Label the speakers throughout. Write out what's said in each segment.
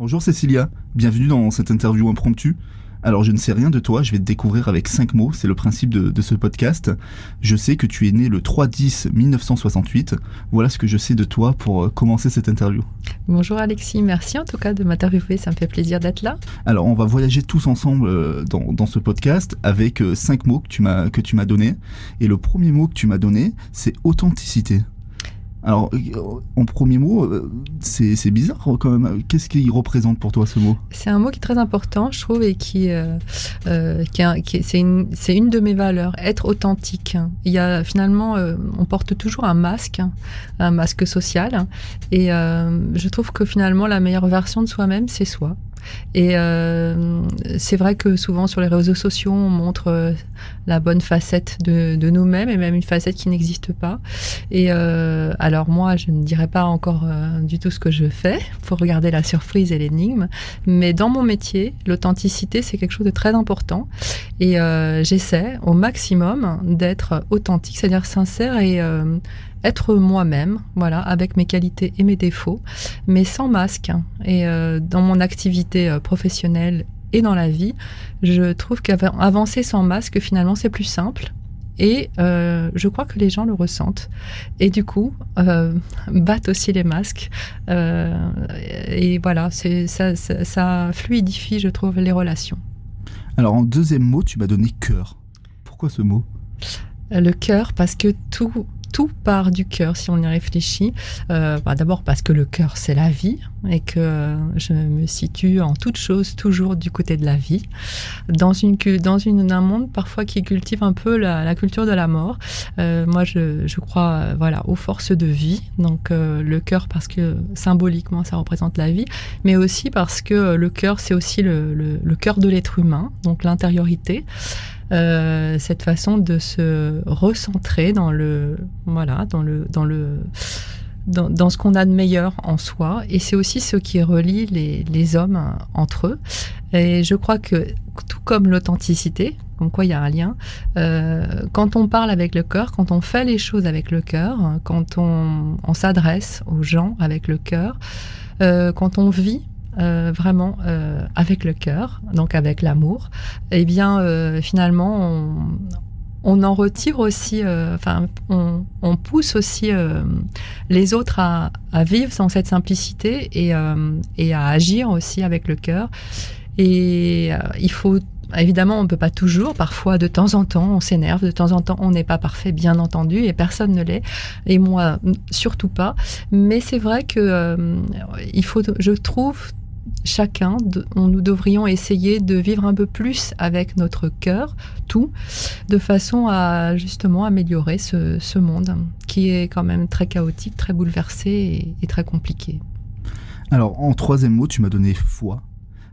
Speaker 1: Bonjour Cécilia, bienvenue dans cette interview impromptue. Alors je ne sais rien de toi, je vais te découvrir avec 5 mots, c'est le principe de ce podcast. Je sais que tu es né le 3/10/1968, voilà ce que je sais de toi pour commencer cette interview.
Speaker 2: Bonjour Alexis, merci en tout cas de m'interviewer, ça me fait plaisir d'être là.
Speaker 1: Alors on va voyager tous ensemble dans ce podcast avec 5 mots que tu m'as donnés. Et le premier mot que tu m'as donné, c'est authenticité. Alors, en premier mot, c'est bizarre quand même. Qu'est-ce qu'il représente pour toi ce mot ?
Speaker 2: C'est un mot qui est très important, je trouve, et c'est une de mes valeurs, être authentique. Il y a finalement, on porte toujours un masque social, et je trouve que finalement la meilleure version de soi-même, c'est soi. Et c'est vrai que souvent sur les réseaux sociaux, on montre la bonne facette de nous-mêmes et même une facette qui n'existe pas. Et alors moi, je ne dirais pas encore du tout ce que je fais pour regarder la surprise et l'énigme, mais dans mon métier, l'authenticité, c'est quelque chose de très important. Et j'essaie au maximum d'être authentique, c'est-à-dire sincère et être moi-même, voilà, avec mes qualités et mes défauts, mais sans masque. Et dans mon activité professionnelle et dans la vie, je trouve qu'avancer sans masque, finalement, c'est plus simple. Et je crois que les gens le ressentent. Et du coup, battent aussi les masques. Et voilà, ça fluidifie, je trouve, les relations.
Speaker 1: Alors, en deuxième mot, tu m'as donné cœur. Pourquoi ce mot ?
Speaker 2: Le cœur, parce que tout part du cœur, si on y réfléchit. D'abord parce que le cœur, c'est la vie, et que je me situe en toute chose toujours du côté de la vie, dans un monde parfois qui cultive un peu la culture de la mort. Moi, je crois aux forces de vie, donc le cœur parce que symboliquement, ça représente la vie, mais aussi parce que le cœur, c'est aussi le cœur de l'être humain, donc l'intériorité. Cette façon de se recentrer dans ce qu'on a de meilleur en soi, et c'est aussi ce qui relie les hommes entre eux. Et je crois que tout comme l'authenticité, comme quoi il y a un lien, quand on parle avec le cœur, quand on fait les choses avec le cœur, quand on s'adresse aux gens avec le cœur, quand on vit vraiment avec le cœur, donc avec l'amour, eh bien finalement on en retire aussi, on pousse aussi les autres à vivre dans cette simplicité et à agir aussi avec le cœur. Et il faut évidemment, on ne peut pas toujours. Parfois, de temps en temps, on s'énerve. De temps en temps, on n'est pas parfait, bien entendu, et personne ne l'est. Et moi, surtout pas. Mais c'est vrai que je trouve, nous devrions essayer de vivre un peu plus avec notre cœur, de façon à justement améliorer ce monde qui est quand même très chaotique, très bouleversé et très compliqué.
Speaker 1: Alors, en troisième mot, tu m'as donné foi.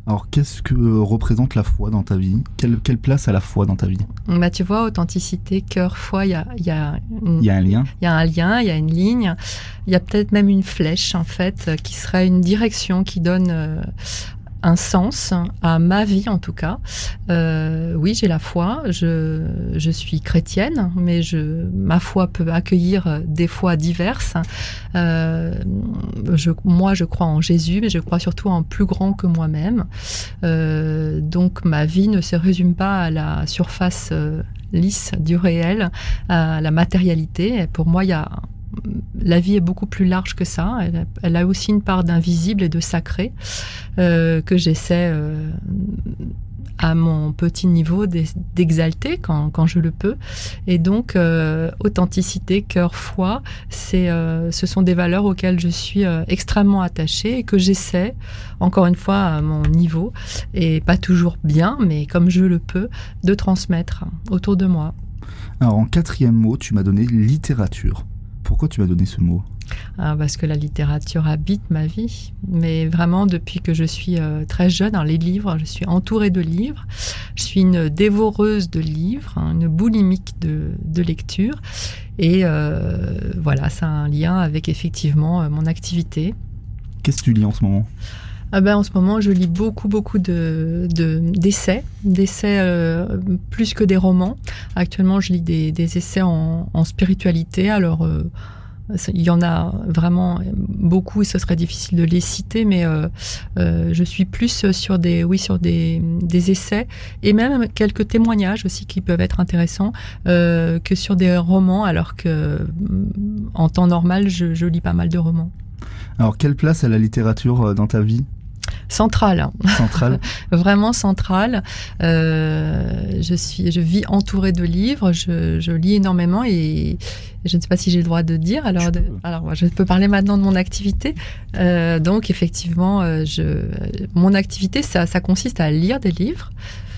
Speaker 1: Alors, qu'est-ce que représente la foi dans ta vie ? Quelle place a la foi dans ta vie ?
Speaker 2: Tu vois, authenticité, cœur, foi, il y a
Speaker 1: un lien.
Speaker 2: Il y a un lien, il y a une ligne, il y a peut-être même une flèche, en fait, qui serait une direction qui donne un sens à ma vie, en tout cas. Oui, j'ai la foi, je suis chrétienne, mais ma foi peut accueillir des foi diverses. Moi, je crois en Jésus, mais je crois surtout en plus grand que moi-même. Donc, ma vie ne se résume pas à la surface lisse du réel, à la matérialité. Pour moi, la vie est beaucoup plus large que ça. Elle a aussi une part d'invisible et de sacré que j'essaie à mon petit niveau d'exalter quand je le peux. Et donc, authenticité, cœur, foi, ce sont des valeurs auxquelles je suis extrêmement attachée et que j'essaie, encore une fois, à mon niveau, et pas toujours bien, mais comme je le peux, de transmettre autour de moi.
Speaker 1: Alors, en quatrième mot, tu m'as donné littérature. Pourquoi tu m'as donné ce mot ?
Speaker 2: Parce que la littérature habite ma vie, mais vraiment depuis que je suis très jeune, dans les livres, je suis entourée de livres, je suis une dévoreuse de livres, une boulimique de lecture, et ça a un lien avec effectivement mon activité.
Speaker 1: Qu'est-ce que tu lis en ce moment ?
Speaker 2: En ce moment, je lis beaucoup d'essais plus que des romans. Actuellement, je lis des essais en spiritualité. Alors, Il y en a vraiment beaucoup et ce serait difficile de les citer, mais je suis plus sur des essais et même quelques témoignages aussi qui peuvent être intéressants que sur des romans, alors que en temps normal, je lis pas mal de romans.
Speaker 1: Alors, quelle place a la littérature dans ta vie ?
Speaker 2: Centrale.
Speaker 1: Centrale.
Speaker 2: Vraiment centrale. Je vis entourée de livres, je lis énormément et je ne sais pas si j'ai le droit de dire. Alors, je peux parler maintenant de mon activité. Donc, effectivement, mon activité, ça consiste à lire des livres.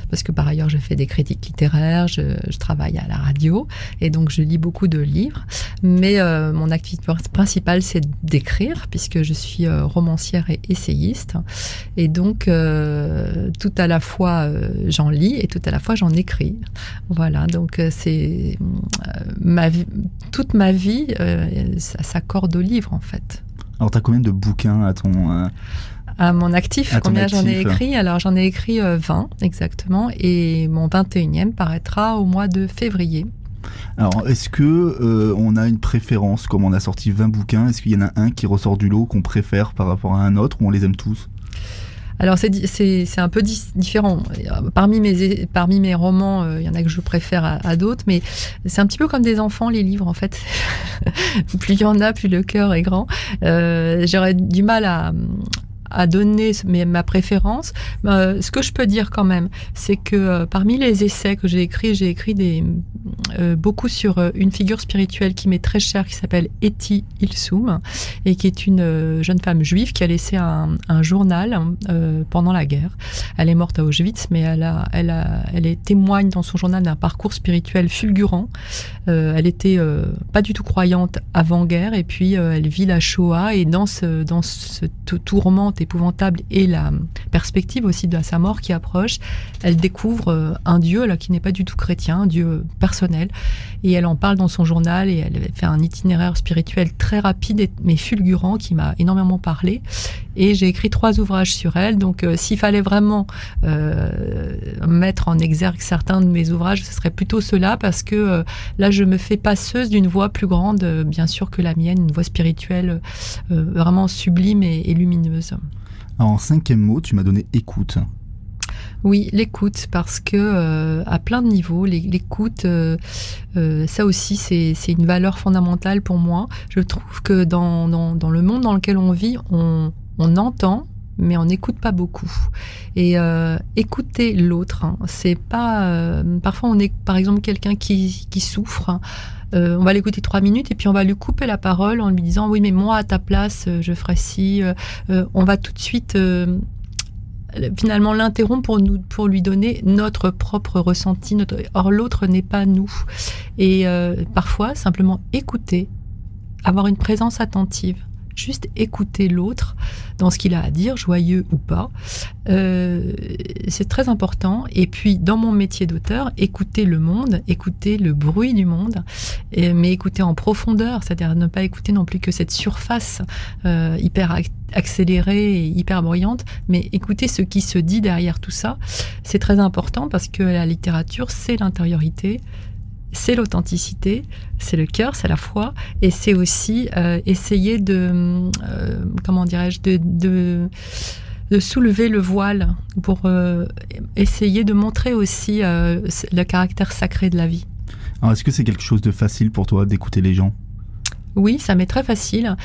Speaker 2: Parce que par ailleurs, je fais des critiques littéraires, je travaille à la radio, et donc je lis beaucoup de livres. Mais mon activité principale, c'est d'écrire, puisque je suis romancière et essayiste. Et donc, tout à la fois, j'en lis, et tout à la fois, j'en écris. Voilà, donc c'est toute ma vie, ça s'accorde au livre, en fait.
Speaker 1: Alors, tu as combien de bouquins à ton...
Speaker 2: À mon actif, combien j'en ai écrit? Alors, j'en ai écrit 20, exactement, et mon 21e paraîtra au mois de février.
Speaker 1: Alors, est-ce que on a une préférence, comme on a sorti 20 bouquins, est-ce qu'il y en a un qui ressort du lot qu'on préfère par rapport à un autre, ou on les aime tous?
Speaker 2: Alors, c'est un peu différent. Parmi mes romans, il y en a que je préfère à d'autres, mais c'est un petit peu comme des enfants, les livres, en fait. Plus il y en a, plus le cœur est grand. J'aurais du mal à donner ma préférence. Ce que je peux dire quand même, c'est que parmi les essais que j'ai écrit beaucoup sur une figure spirituelle qui m'est très chère, qui s'appelle Etty Hillesum, et qui est une jeune femme juive qui a laissé un journal pendant la guerre. Elle est morte à Auschwitz, mais elle témoigne dans son journal d'un parcours spirituel fulgurant. Elle était pas du tout croyante avant-guerre, et puis elle vit la Shoah, et dans ce tourment épouvantable et la perspective aussi de sa mort qui approche, elle découvre un Dieu là qui n'est pas du tout chrétien, un Dieu personnel, et elle en parle dans son journal, et elle fait un itinéraire spirituel très rapide mais fulgurant qui m'a énormément parlé, et j'ai écrit 3 ouvrages sur elle. Donc s'il fallait vraiment mettre en exergue certains de mes ouvrages, ce serait plutôt ceux-là, parce que là je me fais passeuse d'une voix plus grande, bien sûr, que la mienne, une voix spirituelle vraiment sublime et lumineuse.
Speaker 1: Alors, en 5e mot, tu m'as donné écoute.
Speaker 2: Oui, l'écoute, parce que à plein de niveaux, l'écoute, ça aussi, c'est une valeur fondamentale pour moi. Je trouve que dans le monde dans lequel on vit, on entend, mais on n'écoute pas beaucoup. Et écouter l'autre, c'est pas... parfois, on est, par exemple, quelqu'un qui souffre. On va l'écouter 3 minutes et puis on va lui couper la parole en lui disant « Oui, mais moi, à ta place, je ferais ci. » On va tout de suite... finalement l'interrompre pour lui donner notre propre ressenti. Or, l'autre n'est pas nous. Et parfois, simplement écouter, avoir une présence attentive, juste écouter l'autre dans ce qu'il a à dire, joyeux ou pas, c'est très important. Et puis, dans mon métier d'auteur, écouter le monde, écouter le bruit du monde, mais écouter en profondeur, c'est-à-dire ne pas écouter non plus que cette surface hyper accélérée et hyper bruyante, mais écouter ce qui se dit derrière tout ça. C'est très important, parce que la littérature, c'est l'intériorité, c'est l'authenticité, c'est le cœur, c'est la foi, et c'est aussi essayer de soulever le voile pour essayer de montrer aussi le caractère sacré de la vie.
Speaker 1: Alors, est-ce que c'est quelque chose de facile pour toi d'écouter les gens ?
Speaker 2: Oui, ça m'est très facile,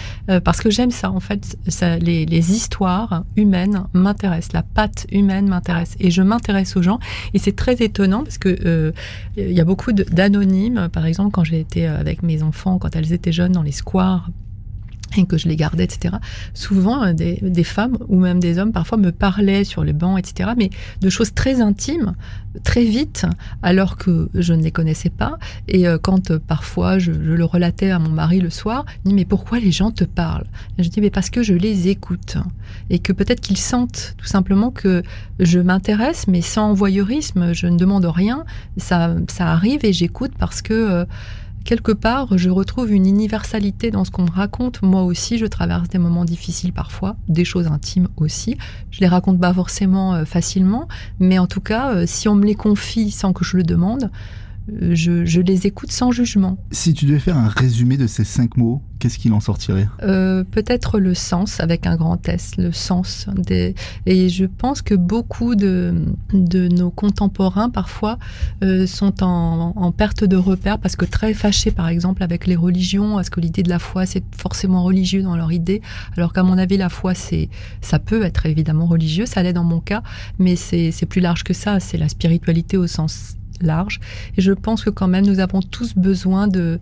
Speaker 2: parce que j'aime ça, en fait. Les histoires humaines m'intéressent, la patte humaine m'intéresse, et je m'intéresse aux gens. Et c'est très étonnant, parce que il y a beaucoup d'anonymes. Par exemple, quand j'ai été avec mes enfants, quand elles étaient jeunes, dans les squares, et que je les gardais, etc. Souvent, des femmes ou même des hommes parfois me parlaient sur les bancs, etc. Mais de choses très intimes, très vite, alors que je ne les connaissais pas. Et quand parfois je le relatais à mon mari le soir, il dit « Mais pourquoi les gens te parlent ?» Et je dis « Mais parce que je les écoute. » Et que peut-être qu'ils sentent tout simplement que je m'intéresse, mais sans voyeurisme, je ne demande rien. Ça arrive et j'écoute parce que... quelque part, je retrouve une universalité dans ce qu'on me raconte. Moi aussi, je traverse des moments difficiles parfois, des choses intimes aussi. Je les raconte pas forcément facilement, mais en tout cas, si on me les confie sans que je le demande, je les écoute sans jugement.
Speaker 1: Si tu devais faire un résumé de ces 5 mots, qu'est-ce qu'il en sortirait ?
Speaker 2: Peut-être le sens avec un grand S, le sens. Et je pense que beaucoup de nos contemporains parfois sont en perte de repère parce que très fâchés par exemple avec les religions, parce que l'idée de la foi c'est forcément religieux dans leur idée, alors qu'à mon avis la foi ça peut être évidemment religieux, ça l'est dans mon cas, mais c'est plus large que ça, c'est la spiritualité au sens large. Et je pense que quand même nous avons tous besoin de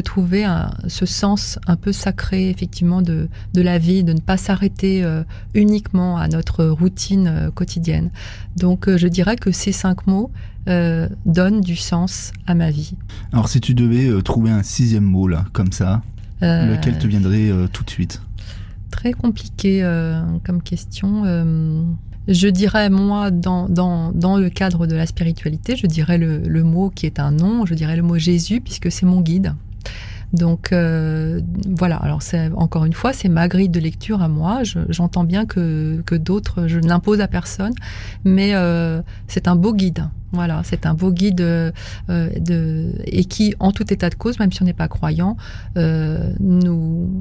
Speaker 2: trouver ce sens un peu sacré effectivement de la vie, de ne pas s'arrêter uniquement à notre routine quotidienne. Donc je dirais que ces 5 mots donnent du sens à ma vie.
Speaker 1: Alors si tu devais trouver un 6e mot là, comme ça, lequel te viendrait tout de suite ?
Speaker 2: Très compliqué comme question. Je dirais, moi, dans le cadre de la spiritualité, je dirais le mot qui est un nom, je dirais le mot Jésus, puisque c'est mon guide. Donc voilà, alors encore une fois, c'est ma grille de lecture à moi. J'entends bien que d'autres, je ne l'impose à personne, mais c'est un beau guide. Voilà, c'est un beau guide et qui, en tout état de cause, même si on n'est pas croyant, nous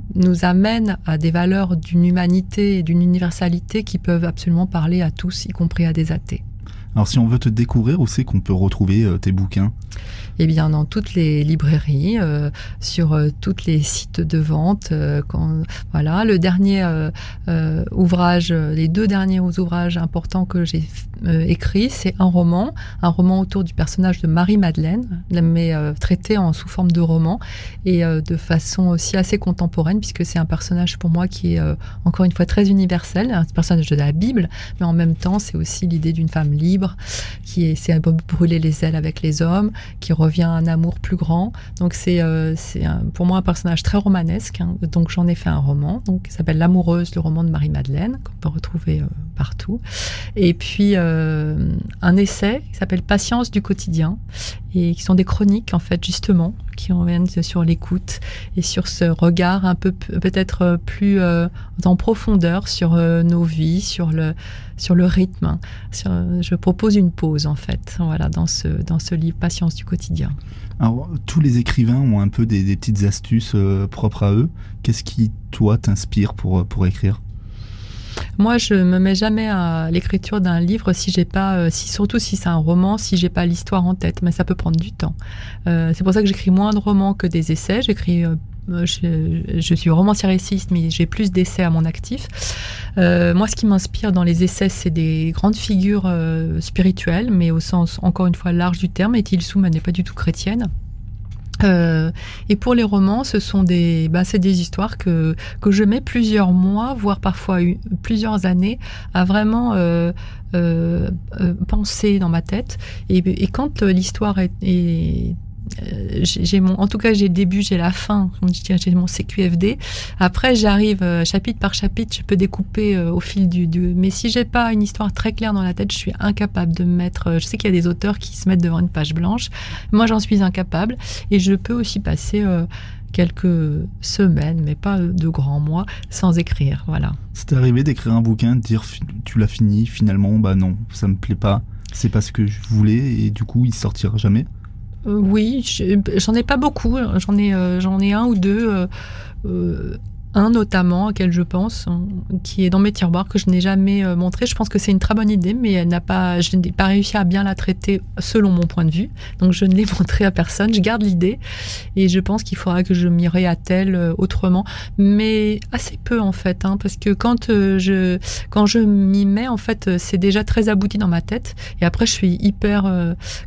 Speaker 2: amène à des valeurs d'une humanité et d'une universalité qui peuvent absolument parler à tous, y compris à des athées.
Speaker 1: Alors si on veut te découvrir, où c'est qu'on peut retrouver tes bouquins ?
Speaker 2: Eh bien, dans toutes les librairies, sur tous les sites de vente. Voilà, le dernier ouvrage, les 2 derniers ouvrages importants que j'ai écrits, c'est un roman autour du personnage de Marie-Madeleine, mais traité sous forme de roman et de façon aussi assez contemporaine, puisque c'est un personnage pour moi qui est encore une fois très universel, un personnage de la Bible, mais en même temps, c'est aussi l'idée d'une femme libre qui essaie de brûler les ailes avec les hommes, qui revient à un amour plus grand. Donc c'est pour moi un personnage très romanesque. Donc j'en ai fait un roman, donc qui s'appelle L'Amoureuse, le roman de Marie-Madeleine, qu'on peut retrouver partout. Et puis un essai qui s'appelle Patience du quotidien, et qui sont des chroniques en fait justement, qui reviennent sur l'écoute et sur ce regard un peu peut-être plus en profondeur sur nos vies, sur le rythme. Je propose une pause en fait, voilà, dans ce livre Patience du quotidien.
Speaker 1: Alors, tous les écrivains ont un peu des petites astuces propres à eux. Qu'est-ce qui, toi, t'inspire pour écrire ?
Speaker 2: Moi, je me mets jamais à l'écriture d'un livre si j'ai pas, surtout si c'est un roman, si j'ai pas l'histoire en tête. Mais ça peut prendre du temps. C'est pour ça que j'écris moins de romans que des essais. J'écris, je suis romancière-essayiste, mais j'ai plus d'essais à mon actif. Moi, ce qui m'inspire dans les essais, c'est des grandes figures spirituelles, mais au sens encore une fois large du terme. Et Tilsum n'est pas du tout chrétienne. Et pour les romans, ce sont c'est des histoires que je mets plusieurs mois, voire parfois plusieurs années, à vraiment penser dans ma tête. Et quand l'histoire est en tout cas j'ai le début, j'ai la fin, j'ai mon CQFD. Après j'arrive chapitre par chapitre, je peux découper au fil mais si j'ai pas une histoire très claire dans la tête, je suis incapable de me mettre. Je sais qu'il y a des auteurs qui se mettent devant une page blanche, moi j'en suis incapable, et je peux aussi passer quelques semaines, mais pas de grands mois, sans écrire. Voilà.
Speaker 1: C'est arrivé d'écrire un bouquin, de dire tu l'as fini, finalement bah non, ça me plaît pas, c'est pas ce que je voulais, et du coup il sortira jamais?
Speaker 2: Oui, j'en ai pas beaucoup. J'en ai un ou deux. Un notamment, auquel je pense, qui est dans mes tiroirs, que je n'ai jamais montré. Je pense que c'est une très bonne idée, mais je n'ai pas réussi à bien la traiter selon mon point de vue. Donc je ne l'ai montré à personne. Je garde l'idée et je pense qu'il faudra que je m'y réattelle autrement. Mais assez peu en fait, parce que quand je m'y mets, en fait, c'est déjà très abouti dans ma tête. Et après, je suis hyper,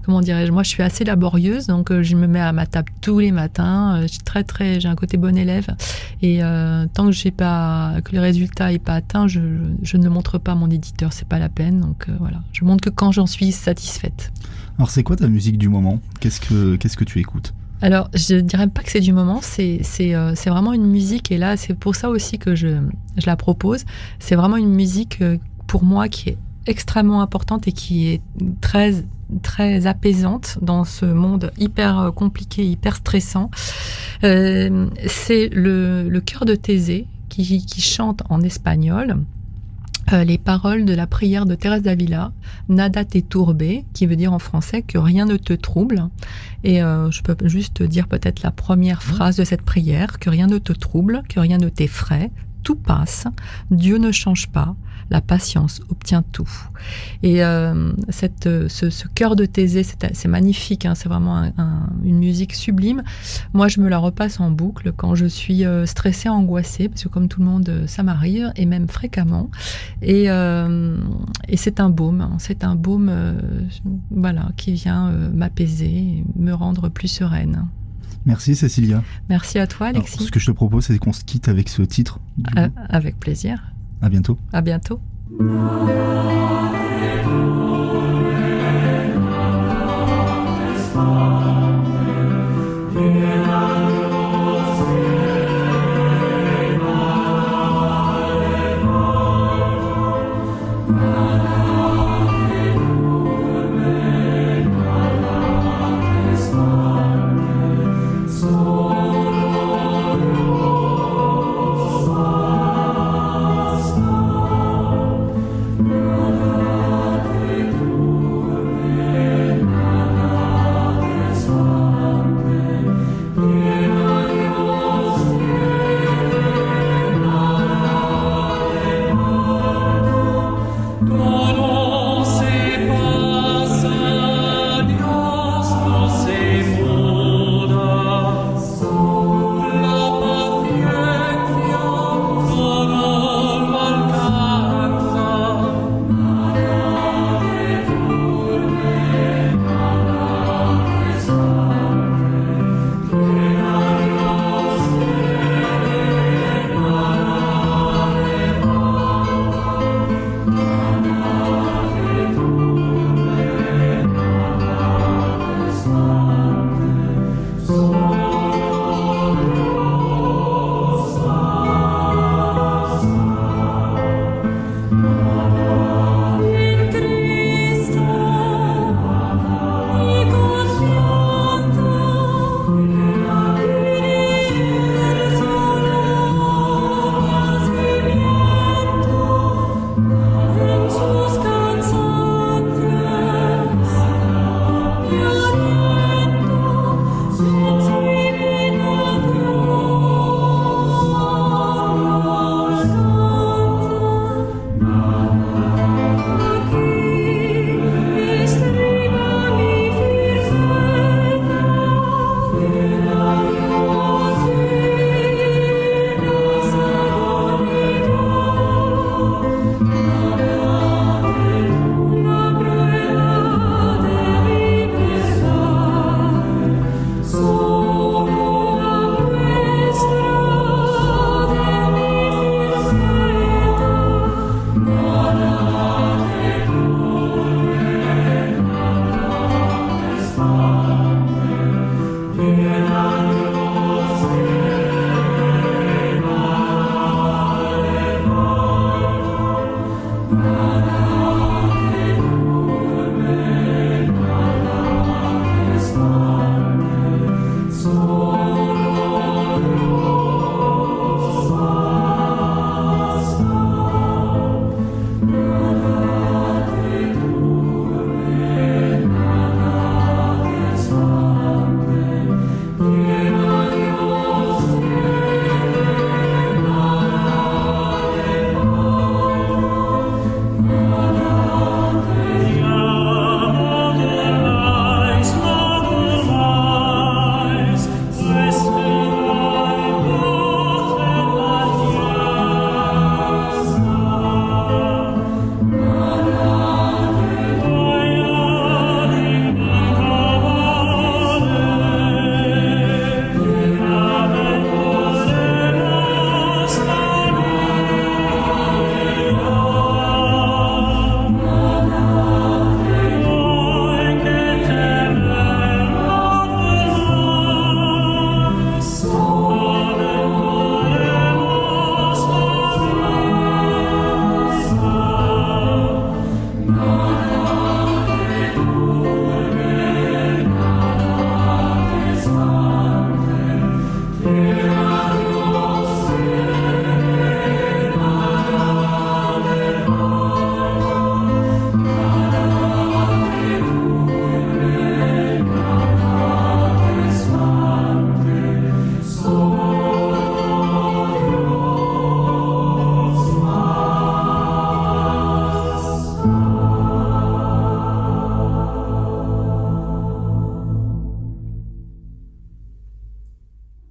Speaker 2: comment dirais-je, moi je suis assez laborieuse, donc je me mets à ma table tous les matins. J'ai un côté bon élève et tant que le résultat n'est pas atteint, je ne le montre pas à mon éditeur, c'est pas la peine. Donc voilà, je montre que quand j'en suis satisfaite. Alors
Speaker 1: c'est quoi ta musique du moment ? Qu'est-ce que tu écoutes ?
Speaker 2: Alors je dirais pas que c'est du moment, c'est vraiment une musique, et là c'est pour ça aussi que je la propose. C'est vraiment une musique pour moi qui est extrêmement importante et qui est très très apaisante dans ce monde hyper compliqué, hyper stressant. C'est le chœur de Thésée qui chante en espagnol les paroles de la prière de Thérèse d'Avila, Nada te turbe, qui veut dire en français que rien ne te trouble. Et je peux juste dire peut-être la première phrase de cette prière, que rien ne te trouble, que rien ne t'effraie, tout passe, Dieu ne change pas, la patience obtient tout. Et ce chœur de Thésée, c'est magnifique, hein, c'est vraiment une musique sublime. Moi, je me la repasse en boucle quand je suis stressée, angoissée, parce que comme tout le monde, ça m'arrive, et même fréquemment. Et c'est un baume, voilà, qui vient m'apaiser, et me rendre plus sereine.
Speaker 1: Merci Cécilia.
Speaker 2: Merci à toi Alexis.
Speaker 1: Alors, ce que je te propose, c'est qu'on se quitte avec ce titre.
Speaker 2: Avec plaisir.
Speaker 1: À bientôt.
Speaker 2: À bientôt.